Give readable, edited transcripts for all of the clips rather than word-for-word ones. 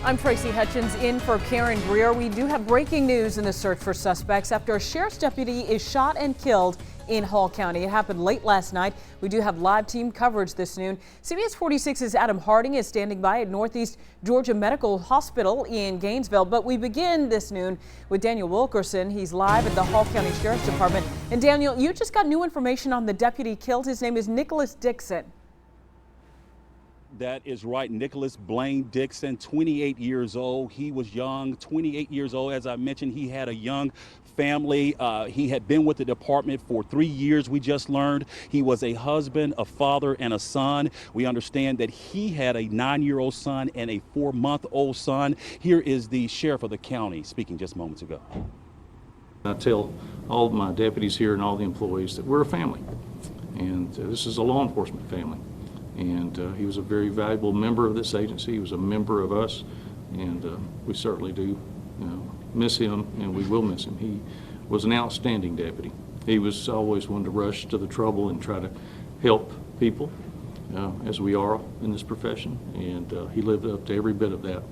I'm Tracy Hutchins in for Karen Greer. We do have breaking news in the search for suspects after a sheriff's deputy is shot and killed in Hall County. It happened late last night. We do have live team coverage this noon. CBS 46's Adam Harding is standing by at Northeast Georgia Medical Hospital in Gainesville. But we begin this noon with Daniel Wilkerson. He's live at the Hall County Sheriff's Department. And Daniel, you just got new information on the deputy killed. His name is Nicholas Dixon. That is right. Nicholas Blaine Dixon, 28 years old. He was young, 28 years old. As I mentioned, he had a young family. He had been with the department for 3 years, we just learned. He was a husband, a father, and a son. We understand that he had a 9-year-old son and a 4-month-old son. Here is the sheriff of the county speaking just moments ago. I tell all of my deputies here and all the employees that we're a family, and this is a law enforcement family. And he was a very valuable member of this agency. He was a member of us, and we certainly do miss him, and we will miss him. He was an outstanding deputy. He was always one to rush to the trouble and try to help people, as we are in this profession, and he lived up to every bit of that.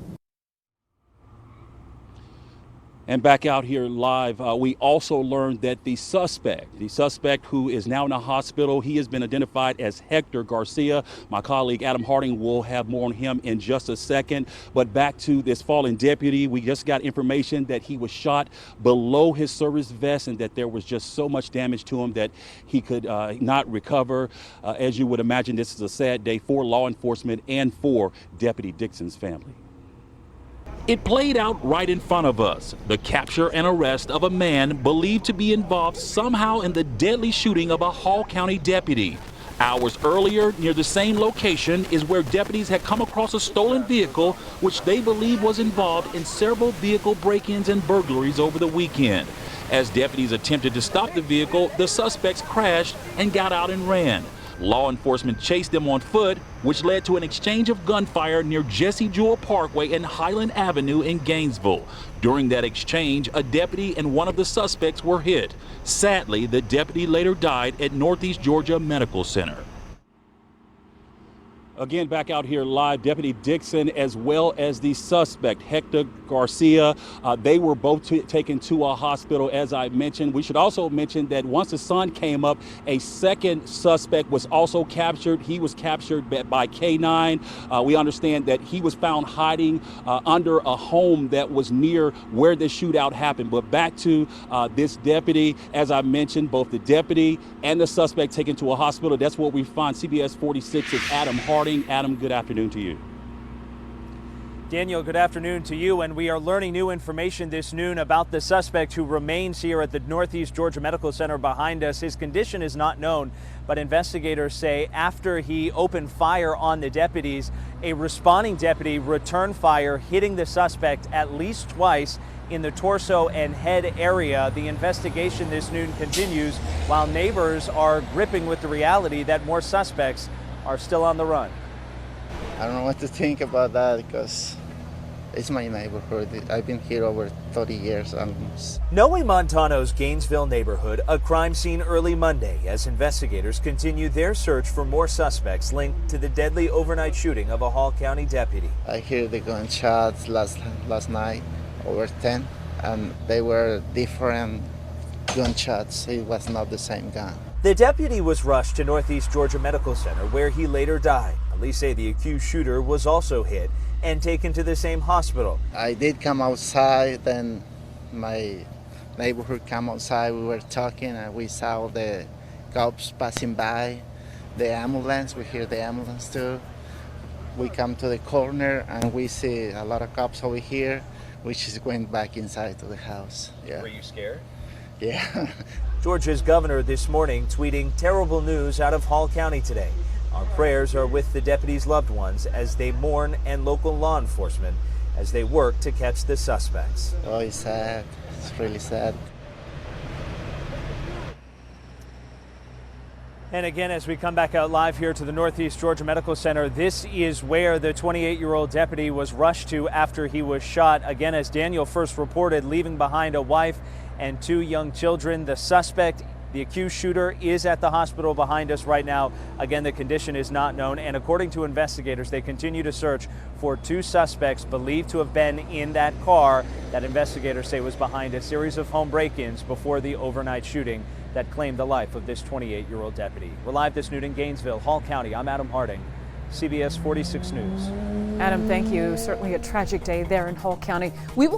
And back out here live, we also learned that the suspect who is now in the hospital, he has been identified as Hector Garcia. My colleague Adam Harding will have more on him in just a second. But back to this fallen deputy, we just got information that he was shot below his service vest and that there was just so much damage to him that he could not recover. As you would imagine, this is a sad day for law enforcement and for Deputy Dixon's family. It played out right in front of us, the capture and arrest of a man believed to be involved somehow in the deadly shooting of a Hall County deputy. Hours earlier, near the same location, is where deputies had come across a stolen vehicle which they believe was involved in several vehicle break-ins and burglaries over the weekend. As deputies attempted to stop the vehicle, the suspects crashed and got out and ran. Law enforcement chased them on foot, which led to an exchange of gunfire near Jesse Jewell Parkway and Highland Avenue in Gainesville. During that exchange, a deputy and one of the suspects were hit. Sadly, the deputy later died at Northeast Georgia Medical Center. Again, back out here live, Deputy Dixon as well as the suspect, Hector Garcia, they were both taken to a hospital, as I mentioned. We should also mention that once the sun came up, a second suspect was also captured. He was captured by K9. We understand that he was found hiding under a home that was near where the shootout happened. But back to this deputy, as I mentioned, both the deputy and the suspect taken to a hospital. That's what we find. CBS 46's Adam Harding. Adam, good afternoon to you. Daniel, good afternoon to you. And we are learning new information this noon about the suspect who remains here at the Northeast Georgia Medical Center behind us. His condition is not known, but investigators say after he opened fire on the deputies, a responding deputy returned fire, hitting the suspect at least twice in the torso and head area. The investigation this noon continues while neighbors are gripping with the reality that more suspects are still on the run. I don't know what to think about that because it's my neighborhood. I've been here over 30 years almost. Noe Montano's Gainesville neighborhood, a crime scene early Monday as investigators continue their search for more suspects linked to the deadly overnight shooting of a Hall County deputy. I hear the gunshots last night, over 10, and they were different gunshots. It was not the same gun. The deputy was rushed to Northeast Georgia Medical Center where he later died. Police say the accused shooter was also hit and taken to the same hospital. I did come outside, then my neighborhood came outside. We were talking and we saw the cops passing by, the ambulance. We hear the ambulance too. We come to the corner and we see a lot of cops over here. We just went back inside to the house. Yeah. Were you scared? Yeah. Georgia's governor this morning tweeting terrible news out of Hall County today. Our prayers are with the deputies' loved ones as they mourn and local law enforcement as they work to catch the suspects. Oh, it's sad. It's really sad. And again, as we come back out live here to the Northeast Georgia Medical Center, this is where the 28-year-old deputy was rushed to after he was shot. Again, as Daniel first reported, leaving behind a wife and 2 young children. The suspect The accused shooter is at the hospital behind us right now. Again, the condition is not known, and according to investigators, they continue to search for 2 suspects believed to have been in that car that investigators say was behind a series of home break-ins before the overnight shooting that claimed the life of this 28-year-old deputy. We're live this noon in Gainesville, Hall County. I'm Adam Harding, CBS 46 News. Adam, thank you. Certainly a tragic day there in Hall County. We will